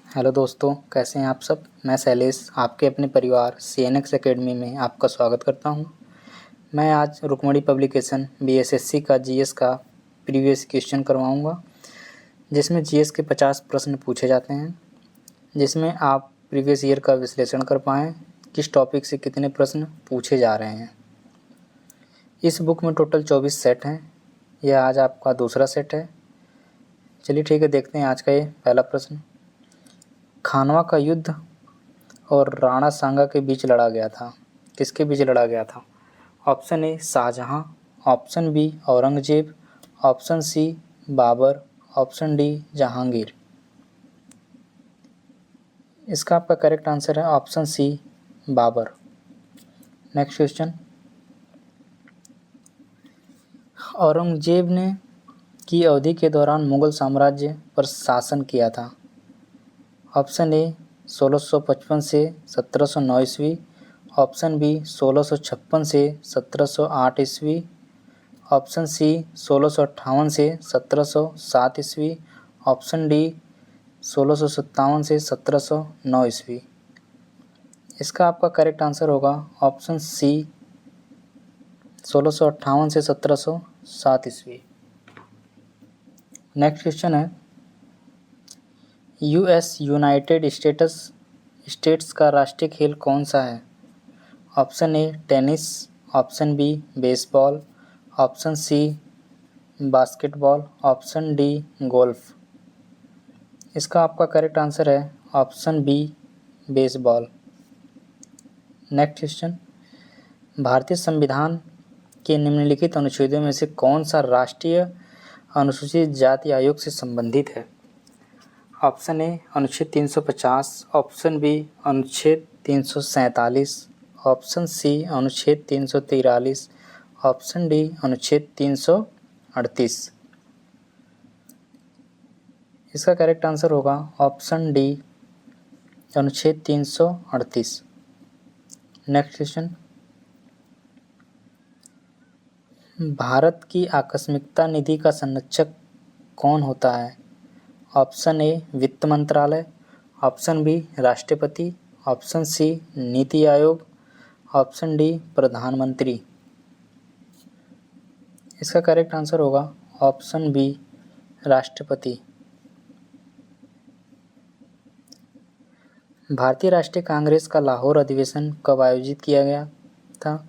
Hello दोस्तों, कैसे हैं आप सब। मैं शैलेश आपके अपने परिवार CNX एकेडमी में आपका स्वागत करता हूं। मैं आज रुक्मणी पब्लिकेशन BSSC का GS का प्रीवियस क्वेश्चन करवाऊंगा, जिसमें GS के 50 प्रश्न पूछे जाते हैं, जिसमें आप प्रीवियस ईयर का विश्लेषण कर पाएँ किस टॉपिक से कितने प्रश्न पूछे जा रहे हैं। इस बुक में टोटल 24 सेट हैं। यह आज आपका दूसरा सेट है। चलिए ठीक है, देखते हैं आज का ये पहला प्रश्न। खानवा का युद्ध और राणा सांगा के बीच लड़ा गया था। किसके बीच लड़ा गया था? Option A Shahjahan, option B Aurangzeb, option C Babur, option D Jahangir. इसका आपका करेक्ट आंसर है option C Babur. Next question. Aurangzeb ने की अवधि के दौरान मुगल साम्राज्य पर शासन किया था। ऑप्शन ए 1655 से 1709 ईस्वी, ऑप्शन बी 1656 से 1708 ईस्वी, ऑप्शन सी 1658 से 1707 ईस्वी, ऑप्शन डी 1657 से 1709 ईस्वी। इसका आपका करेक्ट आंसर होगा ऑप्शन सी 1658 से 1707 ईस्वी। नेक्स्ट क्वेश्चन है, यूनाइटेड स्टेट्स का राष्ट्रीय खेल कौन सा है? Option A tennis, option B baseball, option C basketball, option D golf. इसका आपका करेक्ट आंसर है option B baseball. Next question. भारतीय संविधान के निम्नलिखित अनुच्छेदों में से कौन सा राष्ट्रीय अनुसूचित जाति आयोग से संबंधित है? ऑप्शन ए अनुच्छेद 350, ऑप्शन बी अनुच्छेद 347, ऑप्शन सी अनुच्छेद 343, ऑप्शन डी अनुच्छेद 338। इसका करेक्ट आंसर होगा ऑप्शन डी अनुच्छेद 338। Next question. भारत की आकस्मिकता निधि का संरक्षक कौन होता है? ऑप्शन ए वित्त मंत्रालय, ऑप्शन बी राष्ट्रपति, option C NITI Aayog, option D प्रधानमंत्री। इसका करेक्ट आंसर होगा ऑप्शन बी राष्ट्रपति। भारतीय राष्ट्रीय कांग्रेस का लाहौर अधिवेशन कब आयोजित किया गया था,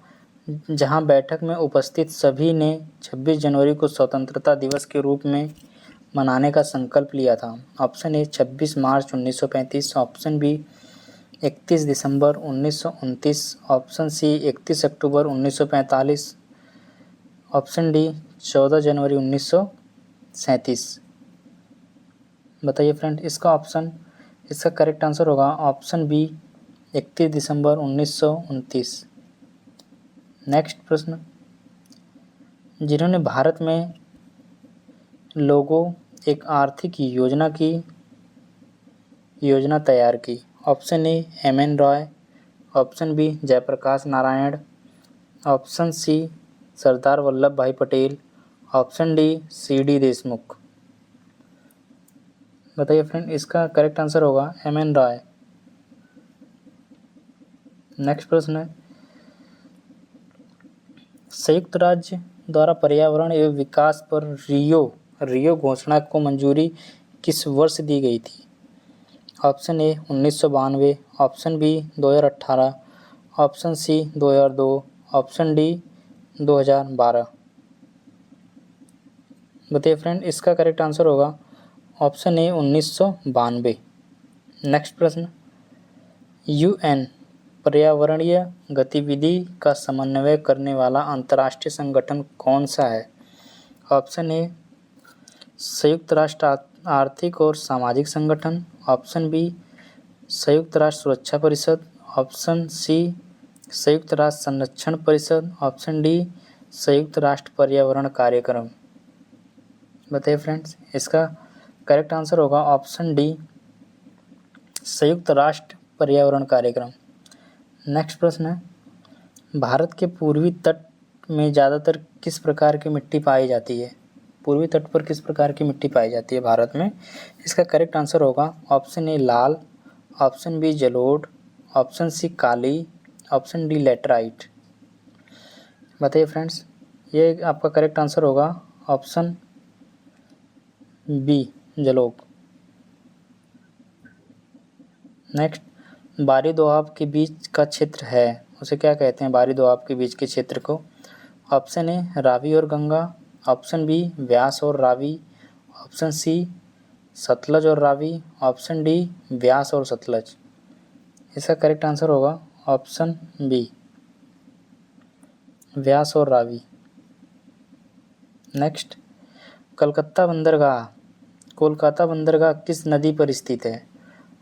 जहां बैठक में उपस्थित सभी ने 26 जनवरी को स्वतंत्रता दिवस के रूप में मनाने का संकल्प लिया था? Option A 26 March 1935, option B 31 दिसंबर 1929, ऑप्शन सी 31 अक्टूबर 1945, ऑप्शन डी 14 जनवरी 1937। बताइए फ्रेंड, इसका करेक्ट आंसर होगा ऑप्शन बी 31 दिसंबर 1929। नेक्स्ट प्रश्न। जिन्होंने भारत में लोगों एक आर्थिक योजना तैयार की? Option a MN Roy, option b Jayaprakash Narayan, option c Sardar Vallabhbhai Patel, option d CD Deshmukh. बताइए फ्रेंड, इसका करेक्ट आंसर होगा MN रॉय। नेक्स्ट प्रश्न है, संयुक्त राज्य द्वारा पर्यावरण एवं विकास पर रियो घोषणा को मंजूरी किस वर्ष दी गई थी? Option A 1992, option B 2018, option C 2002, option D 2012। बताइए फ्रेंड, इसका करेक्ट आंसर होगा ऑप्शन ए 1992। नेक्स्ट प्रश्न। UN पर्यावरणीय गतिविधि का समन्वय करने वाला अंतर्राष्ट्रीय संगठन कौन सा है? ऑप्शन ए संयुक्त राष्ट्र आर्थिक और सामाजिक संगठन, ऑप्शन बी संयुक्त राष्ट्र सुरक्षा परिषद, ऑप्शन सी संयुक्त राष्ट्र संरक्षण परिषद, ऑप्शन डी संयुक्त राष्ट्र पर्यावरण कार्यक्रम। बताइए फ्रेंड्स, इसका करेक्ट आंसर होगा ऑप्शन डी संयुक्त राष्ट्र पर्यावरण कार्यक्रम। नेक्स्ट प्रश्न है, भारत के पूर्वी तट में ज़्यादातर किस प्रकार की मिट्टी पाई जाती है? पूर्वी तट पर किस प्रकार की मिट्टी पाई जाती है भारत में? इसका करेक्ट आंसर होगा ऑप्शन ए लाल, ऑप्शन बी जलोढ़, ऑप्शन सी काली, ऑप्शन डी लेटराइट। बताइए फ्रेंड्स, ये आपका करेक्ट आंसर होगा ऑप्शन बी जलोढ़। नेक्स्ट, बारी दोआब के बीच का क्षेत्र है उसे क्या कहते हैं? बारी दोआब के बीच के क्षेत्र को? ऑप्शन ए रावी और गंगा, ऑप्शन बी व्यास और रावी, ऑप्शन सी सतलज और रावी, ऑप्शन डी व्यास और सतलज। इसका करेक्ट आंसर होगा ऑप्शन बी व्यास और रावी। नेक्स्ट, कोलकाता बंदरगाह किस नदी पर स्थित है?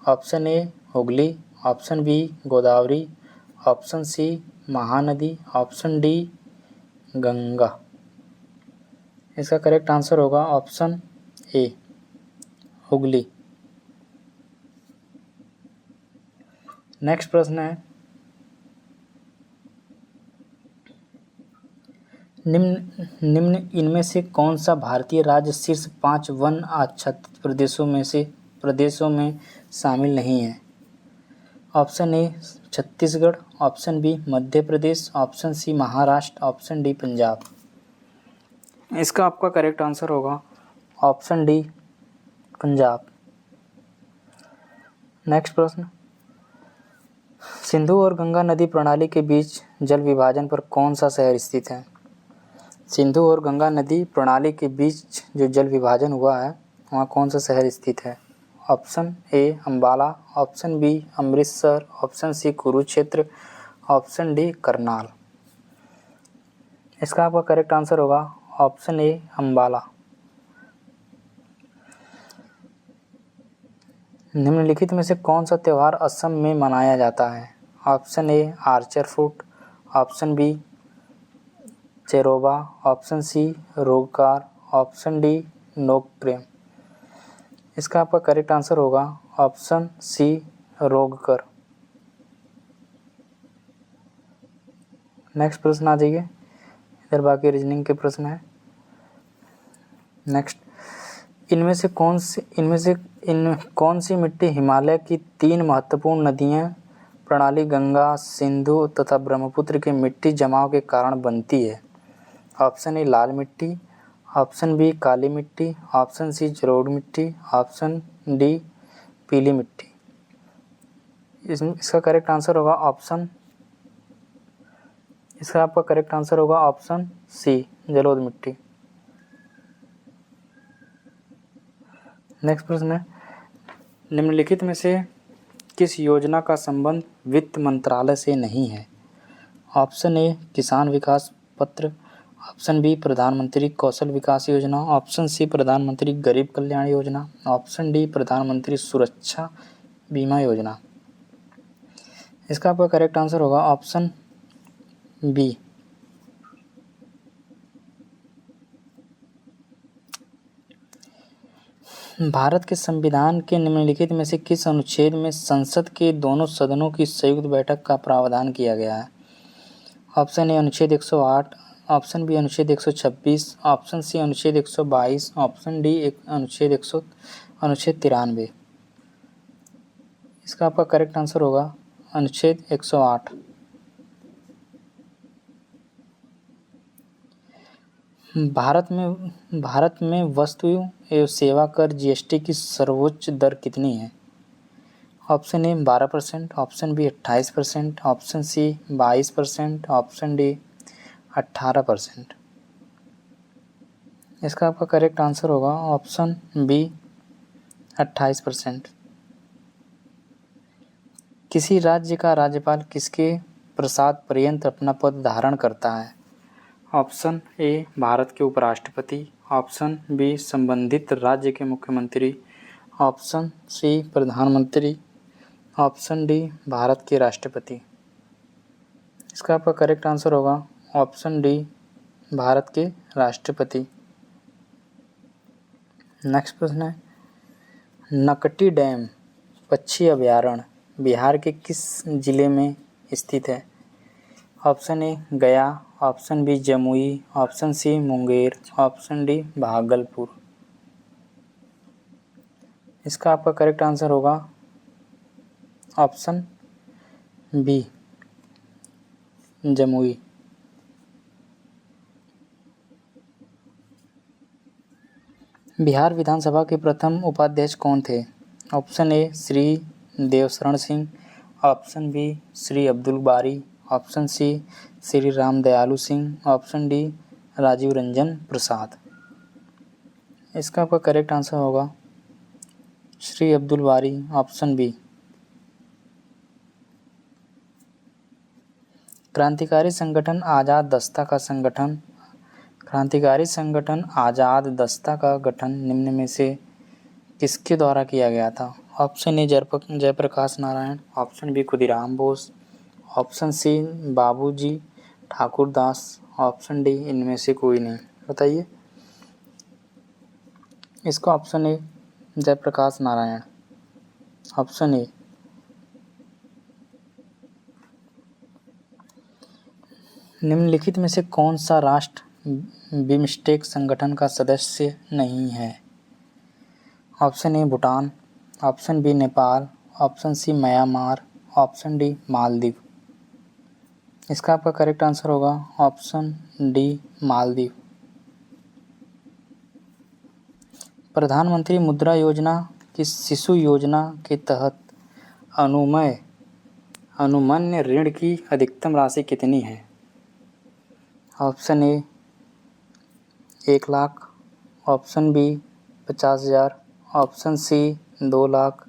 Option A Hooghly, option B Godavari, option C Mahanadi, option D Ganga. इसका करेक्ट आंसर होगा ऑप्शन ए हुगली। नेक्स्ट प्रश्न है, निम्न इनमें से कौन सा भारतीय राज्य शीर्ष 5 वन आच्छादित प्रदेशों में शामिल नहीं है? Option A Chhattisgarh, option B Madhya Pradesh, option C Maharashtra, option D Punjab. इसका आपका करेक्ट आंसर होगा ऑप्शन डी पंजाब। नेक्स्ट प्रश्न, सिंधु और गंगा नदी प्रणाली के बीच जल विभाजन पर कौन सा शहर स्थित है? सिंधु और गंगा नदी प्रणाली के बीच जो जल विभाजन हुआ है वहाँ कौन सा शहर स्थित है? Option A Ambala, option B Amritsar, option C Kurukshetra, option D Karnal. इसका आपका करेक्ट आंसर होगा ऑप्शन ए अम्बाला। निम्नलिखित में से कौन सा त्यौहार असम में मनाया जाता है? ऑप्शन ए आर्चर फूट, option b Cheiraoba, option c Rongker, option d Nongkrem. इसका आपका करेक्ट आंसर होगा ऑप्शन सी रोगकर। नेक्स्ट प्रश्न आ जाइए, इधर बाकी रीजनिंग के प्रश्न है। नेक्स्ट, इनमें कौन सी मिट्टी हिमालय की 3 महत्वपूर्ण नदियाँ प्रणाली गंगा, सिंधु तथा ब्रह्मपुत्र के मिट्टी जमाव के कारण बनती है? ऑप्शन ए लाल मिट्टी, ऑप्शन बी काली मिट्टी, ऑप्शन सी जलोढ़ मिट्टी, ऑप्शन डी पीली मिट्टी। इसका करेक्ट आंसर होगा ऑप्शन सी जलोढ़ मिट्टी। नेक्स्ट प्रश्न है, निम्नलिखित में से किस योजना का संबंध वित्त मंत्रालय से नहीं है? ऑप्शन ए किसान विकास पत्र, ऑप्शन बी प्रधानमंत्री कौशल विकास योजना, ऑप्शन सी प्रधानमंत्री गरीब कल्याण योजना, ऑप्शन डी प्रधानमंत्री सुरक्षा बीमा योजना। इसका आपका करेक्ट आंसर होगा ऑप्शन बी। भारत के संविधान के निम्नलिखित में से किस अनुच्छेद में संसद के दोनों सदनों की संयुक्त बैठक का प्रावधान किया गया है? ऑप्शन ए अनुच्छेद 108, ऑप्शन बी अनुच्छेद 126, ऑप्शन सी अनुच्छेद 122, ऑप्शन डी अनुच्छेद 93। इसका आपका करेक्ट आंसर होगा अनुच्छेद 108। भारत में वस्तु एवं सेवा कर जीएसटी की सर्वोच्च दर कितनी है? Option A 12%, option B 28%, option C 22%, option D 18%। इसका आपका करेक्ट आंसर होगा ऑप्शन बी 28%। किसी राज्य का राज्यपाल किसके प्रसाद पर्यंत अपना पद धारण करता है? ऑप्शन ए भारत के उपराष्ट्रपति, ऑप्शन बी संबंधित राज्य के मुख्यमंत्री, ऑप्शन सी प्रधानमंत्री, ऑप्शन डी भारत के राष्ट्रपति। इसका आपका करेक्ट आंसर होगा ऑप्शन डी भारत के राष्ट्रपति। नेक्स्ट प्रश्न है, नकटी डैम पक्षी अभयारण्य बिहार के किस जिले में स्थित है? Option A Gaya, option B Jamui, option C Munger, option D Bhagalpur. इसका आपका करेक्ट आंसर होगा ऑप्शन बी जमुई। बिहार विधानसभा के प्रथम उपाध्यक्ष कौन थे? Option A Shri Devsharan Singh, option B Shri Abdul Bari, option C Shri Ram Dayalu Singh, option D Rajiv Ranjan Prasad. इसका आपका करेक्ट आंसर होगा श्री अब्दुल बारी, ऑप्शन बी। क्रांतिकारी संगठन आज़ाद दस्ता का संगठन क्रांतिकारी संगठन आज़ाद दस्ता का गठन निम्न में से किसके द्वारा किया गया था? Option A Jayaprakash Narayan, option B Khudiram Bose, option C Babuji Thakur Das, option D इनमें से कोई नहीं। बताइए। इसका option A Jayaprakash Narayan, option A. निम्नलिखित में से कौन सा राष्ट्र बिम्स्टेक संगठन का सदस्य नहीं है? Option A Bhutan, option B Nepal, option C Myanmar, option D Maldives. इसका आपका करेक्ट आंसर होगा ऑप्शन डी मालदीव। प्रधानमंत्री मुद्रा योजना की शिशु योजना के तहत अनुमन्य ऋण की अधिकतम राशि कितनी है? Option A 1 lakh, option B 50,000, option C 2 lakh,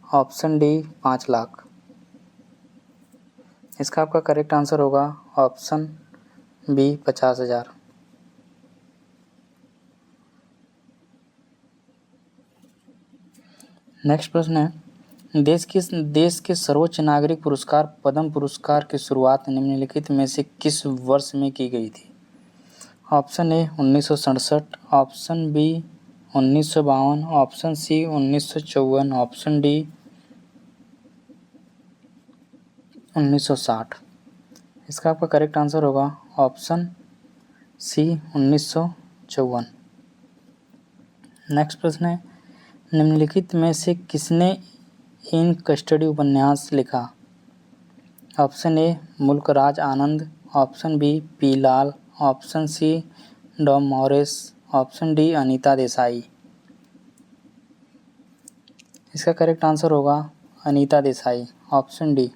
option D 5 lakh. इसका आपका करेक्ट आंसर होगा ऑप्शन बी 50,000। नेक्स्ट प्रश्न है, देश के सर्वोच्च नागरिक पुरस्कार पद्म पुरस्कार की शुरुआत निम्नलिखित में से किस वर्ष में की गई थी? Option A 1967, option B 1952, option C 1954, option D 1960। इसका आपका करेक्ट आंसर होगा ऑप्शन सी 1954। नेक्स्ट प्रश्न है, निम्नलिखित में से किसने इन कस्टडी उपन्यास लिखा? Option A Mulkraj Anand, option B P Lal, option C Dom Moraes, option D Anita Desai. इसका करेक्ट आंसर होगा अनीता देसाई, ऑप्शन डी।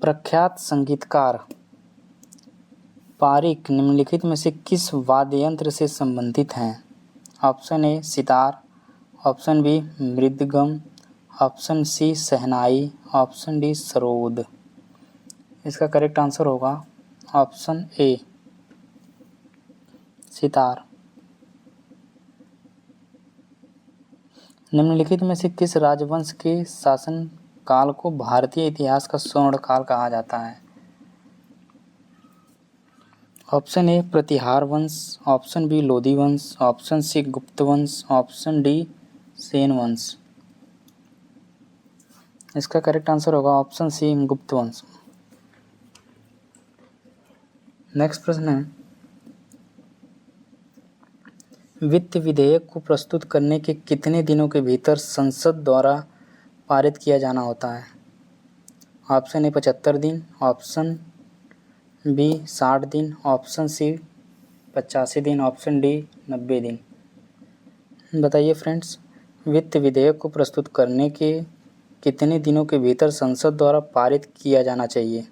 प्रख्यात संगीतकार पारिक निम्नलिखित में से किस वाद्य यंत्र से संबंधित हैं? Option A sitar, option B mridangam, option C shehnai, option D sarod. इसका करेक्ट आंसर होगा ऑप्शन ए सितार। निम्नलिखित में से किस राजवंश के शासन काल को भारतीय इतिहास का स्वर्ण काल कहा जाता है? ऑप्शन ए प्रतिहार वंश, ऑप्शन बी लोधी वंश, ऑप्शन सी गुप्त वंश, ऑप्शन डी सेन वंश। इसका करेक्ट आंसर होगा ऑप्शन सी गुप्त वंश। नेक्स्ट प्रश्न है, वित्त विधेयक को प्रस्तुत करने के कितने दिनों के भीतर संसद द्वारा पारित किया जाना होता है? ऑप्शन ए 75 दिन, ऑप्शन बी 60 दिन, ऑप्शन सी 85 दिन, ऑप्शन डी 90 दिन। बताइए फ्रेंड्स, वित्त विधेयक को प्रस्तुत करने के कितने दिनों के भीतर संसद द्वारा पारित किया जाना चाहिए?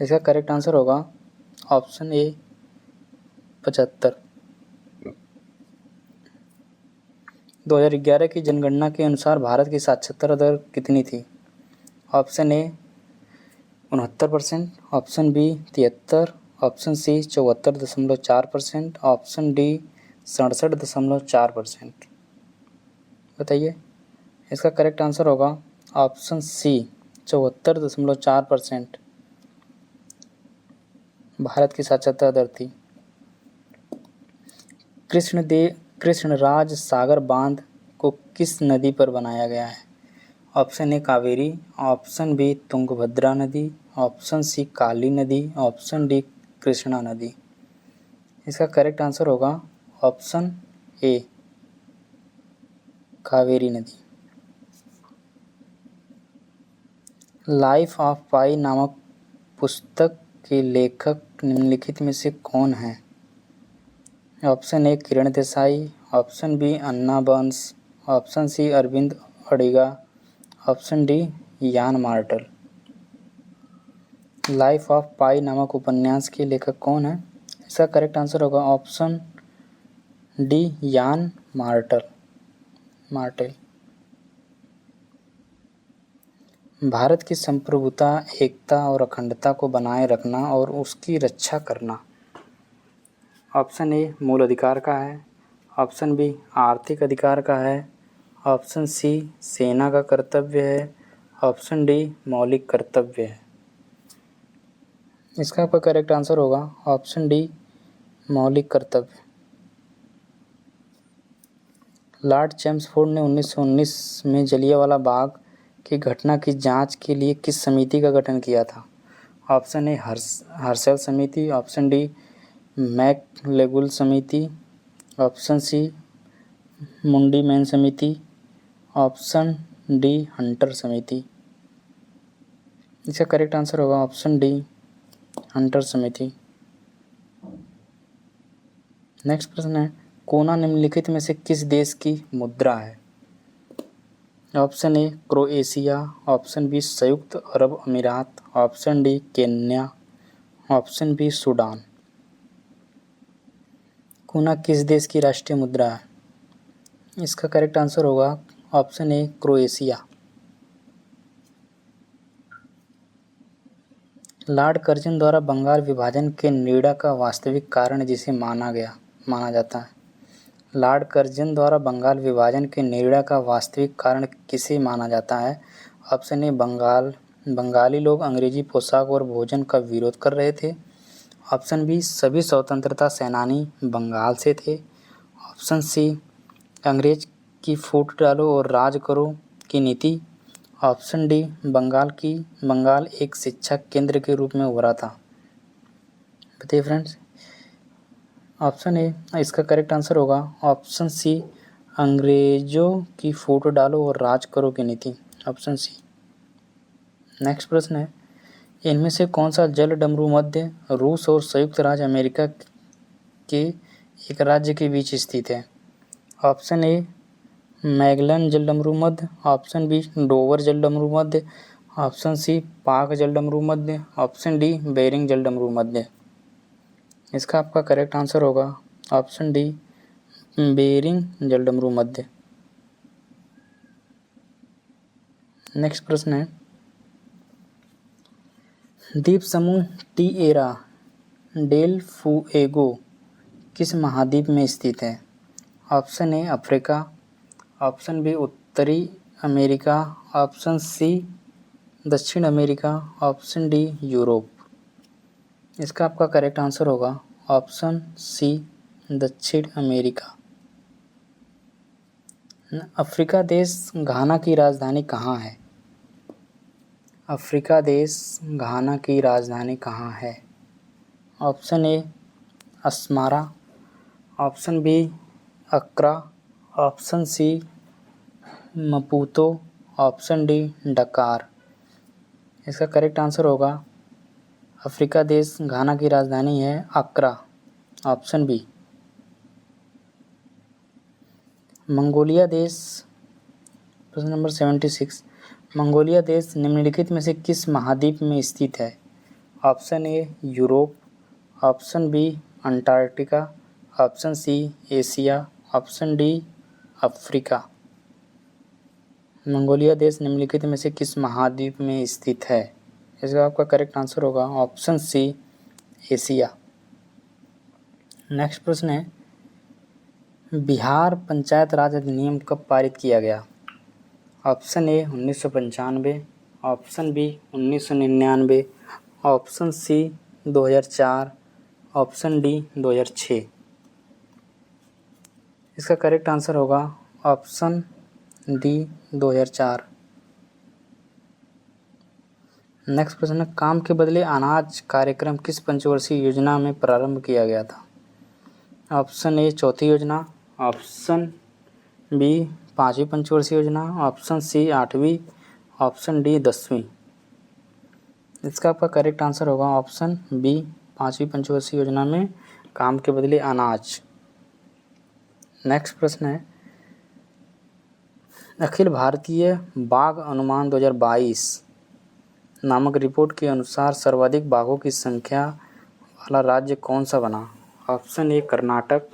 इसका करेक्ट आंसर होगा ऑप्शन ए 75। 2011 की जनगणना के अनुसार भारत की साक्षरता दर कितनी थी? Option A 69%, option B 73%, option C 74.4%, option D 67.4%। बताइए। इसका करेक्ट आंसर होगा ऑप्शन सी 74.4% भारत की साक्षरता दर थी। कृष्णराज सागर बांध को किस नदी पर बनाया गया है? Option A Kaveri, option B Tungabhadra नदी, ऑप्शन सी काली नदी, ऑप्शन डी कृष्णा नदी। इसका करेक्ट आंसर होगा ऑप्शन ए कावेरी नदी। लाइफ ऑफ पाई नामक पुस्तक के लेखक निम्नलिखित में से कौन है? Option A Kiran Desai, option B Anna Burns, option C Aravind Adiga, option D Yann Martel. Life of Pi नामक उपन्यास के लेखक कौन है? इसका करेक्ट आंसर होगा ऑप्शन डी यान मार्टेल। भारत की संप्रभुता, एकता और अखंडता को बनाए रखना और उसकी रक्षा करना। ऑप्शन ए मूल अधिकार का है, ऑप्शन बी आर्थिक अधिकार का है, ऑप्शन सी सेना का कर्तव्य है, ऑप्शन डी मौलिक कर्तव्य है। इसका आपका करेक्ट आंसर होगा ऑप्शन डी मौलिक कर्तव्य। लॉर्ड चेम्सफोर्ड ने 1919 में जलियांवाला बाग की घटना की जांच के लिए किस समिति का गठन किया था? ऑप्शन ए हर्शल समिति, ऑप्शन डी मैकलेगुल समिति, ऑप्शन सी मुंडी मैन समिति, ऑप्शन डी हंटर समिति। इसका करेक्ट आंसर होगा ऑप्शन डी हंटर समिति। नेक्स्ट प्रश्न है, कोना निम्नलिखित में से किस देश की मुद्रा है? Option A Croatia, option B संयुक्त अरब अमीरात, option D Kenya, option B Sudan. Kuna किस देश की राष्ट्रीय मुद्रा है? इसका करेक्ट आंसर होगा option A Croatia. Lord Curzon द्वारा बंगाल विभाजन के निर्णय का वास्तविक कारण जिसे माना जाता है। लॉर्ड कर्जन द्वारा बंगाल विभाजन के निर्णय का वास्तविक कारण किसे माना जाता है? ऑप्शन ए बंगाली लोग अंग्रेजी पोशाक और भोजन का विरोध कर रहे थे, ऑप्शन बी सभी स्वतंत्रता सेनानी बंगाल से थे, ऑप्शन सी अंग्रेज की फूट डालो और राज करो की नीति, ऑप्शन डी बंगाल एक शिक्षा केंद्र के रूप में उभरा था। बताइए फ्रेंड्स। ऑप्शन ए इसका करेक्ट आंसर होगा ऑप्शन सी अंग्रेजों की फोटो डालो और राज करो की नीति, ऑप्शन सी। नेक्स्ट प्रश्न है, इनमें से कौन सा जल डमरू मध्य रूस और संयुक्त राज्य अमेरिका के एक राज्य के बीच स्थित है? ऑप्शन ए मैगलन जल डमरू मध्य, ऑप्शन बी डोवर जल डमरू मध्य, ऑप्शन सी पाक जल डमरू मध्य, ऑप्शन डी बेरिंग जल डमरू मध्य। इसका आपका करेक्ट आंसर होगा ऑप्शन डी बेरिंग जल डमरू मध्य। नेक्स्ट प्रश्न है, द्वीप समूह टिएरा डेल फुएगो किस महाद्वीप में स्थित है? Option A Africa, option B उत्तरी अमेरिका, ऑप्शन सी दक्षिण अमेरिका, ऑप्शन डी यूरोप। इसका आपका करेक्ट आंसर होगा ऑप्शन सी दक्षिण अमेरिका। अफ्रीका देश घाना की राजधानी कहाँ है? अफ्रीका देश घाना की राजधानी कहाँ है? Option A Asmara, option B Accra, option C Maputo, option D Dakar. इसका करेक्ट आंसर होगा अफ्रीका देश घाना की राजधानी है अक्रा, ऑप्शन बी। मंगोलिया देश, प्रश्न नंबर 76, मंगोलिया देश निम्नलिखित में से किस महाद्वीप में स्थित है? Option A Europe, option B Antarctica, option C Asia, option D Africa. Mongolia देश निम्नलिखित में से किस महाद्वीप में स्थित है? इसका आपका करेक्ट आंसर होगा ऑप्शन सी एशिया। नेक्स्ट प्रश्न है, बिहार पंचायत राज अधिनियम कब पारित किया गया? Option A 1995, option B 1999, option C 2004, option D 2006। इसका करेक्ट आंसर होगा ऑप्शन डी 2004। नेक्स्ट प्रश्न है, काम के बदले अनाज कार्यक्रम किस पंचवर्षीय योजना में प्रारंभ किया गया था? ऑप्शन ए चौथी योजना, ऑप्शन बी पांचवी पंचवर्षीय योजना, ऑप्शन सी आठवीं, ऑप्शन डी 10वीं। इसका आपका करेक्ट आंसर होगा ऑप्शन बी पांचवी पंचवर्षीय योजना में काम के बदले अनाज। नेक्स्ट प्रश्न है, अखिल भारतीय बाघ अनुमान 2022 नामक रिपोर्ट के अनुसार सर्वाधिक बाघों की संख्या वाला राज्य कौन सा बना? Option A Karnataka,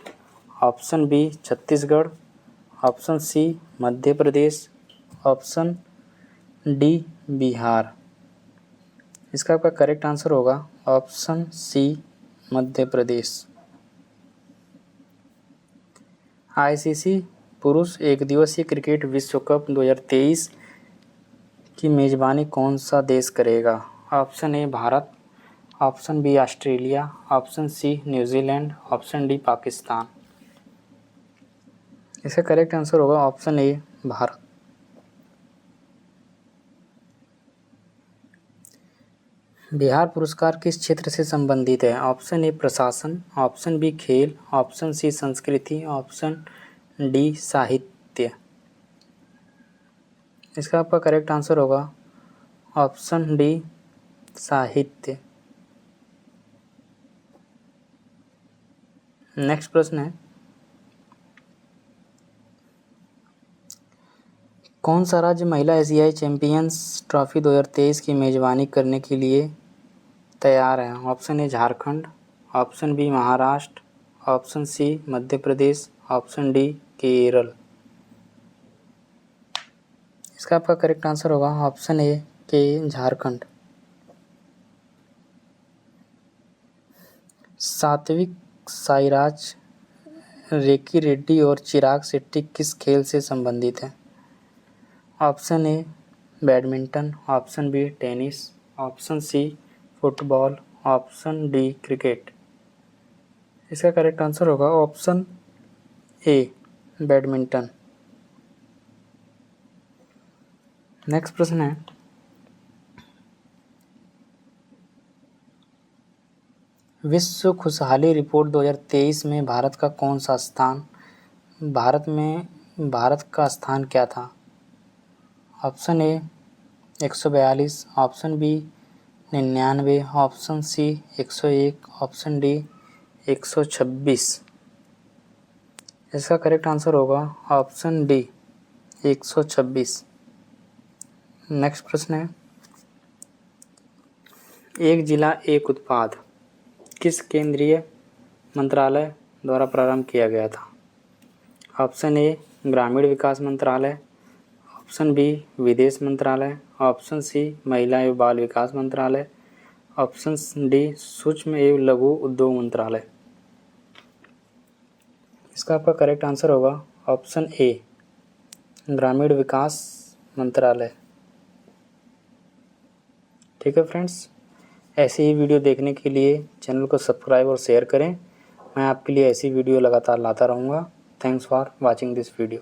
option B Chhattisgarh, option C Madhya Pradesh, option D Bihar. इसका आपका करेक्ट आंसर होगा option C Madhya Pradesh. ICC पुरुष एकदिवसीय क्रिकेट विश्व कप 2023 की मेजबानी कौन सा देश करेगा? Option A Bharat, option B Australia, option C New Zealand, option D Pakistan. इसका करेक्ट आंसर होगा ऑप्शन ए भारत। बिहार पुरस्कार किस क्षेत्र से संबंधित है? ऑप्शन ए प्रशासन, ऑप्शन बी खेल, ऑप्शन सी संस्कृति, ऑप्शन डी साहित्य। इसका आपका करेक्ट आंसर होगा ऑप्शन डी साहित्य। नेक्स्ट प्रश्न है, कौन सा राज्य महिला एशियाई चैंपियंस ट्रॉफी 2023 की मेजबानी करने के लिए तैयार है? Option A Jharkhand, option B Maharashtra, option C Madhya Pradesh, option D Kerala. इसका आपका करेक्ट आंसर होगा ऑप्शन ए के झारखंड। सात्विक साईराज, रेकी रेड्डी और चिराग शेट्टी किस खेल से संबंधित हैं? Option A badminton, option B tennis, option C football, option D cricket. इसका करेक्ट आंसर होगा ऑप्शन ए बैडमिंटन। नेक्स्ट प्रश्न है, विश्व खुशहाली रिपोर्ट 2023 में भारत का कौन सा स्थान भारत का स्थान क्या था? Option A 142, option B 99, option C 101, option D 126। इसका करेक्ट आंसर होगा ऑप्शन डी 126। नेक्स्ट प्रश्न है, एक जिला एक उत्पाद किस केंद्रीय मंत्रालय द्वारा प्रारंभ किया गया था? ऑप्शन ए ग्रामीण विकास मंत्रालय, ऑप्शन बी विदेश मंत्रालय, ऑप्शन सी महिला एवं बाल विकास मंत्रालय, ऑप्शन डी सूक्ष्म एवं लघु उद्योग मंत्रालय। इसका आपका करेक्ट आंसर होगा ऑप्शन ए ग्रामीण विकास मंत्रालय। ठीक है फ्रेंड्स, ऐसी ही वीडियो देखने के लिए चैनल को सब्सक्राइब और शेयर करें। मैं आपके लिए ऐसी वीडियो लगातार लाता रहूँगा। Thanks for watching this video.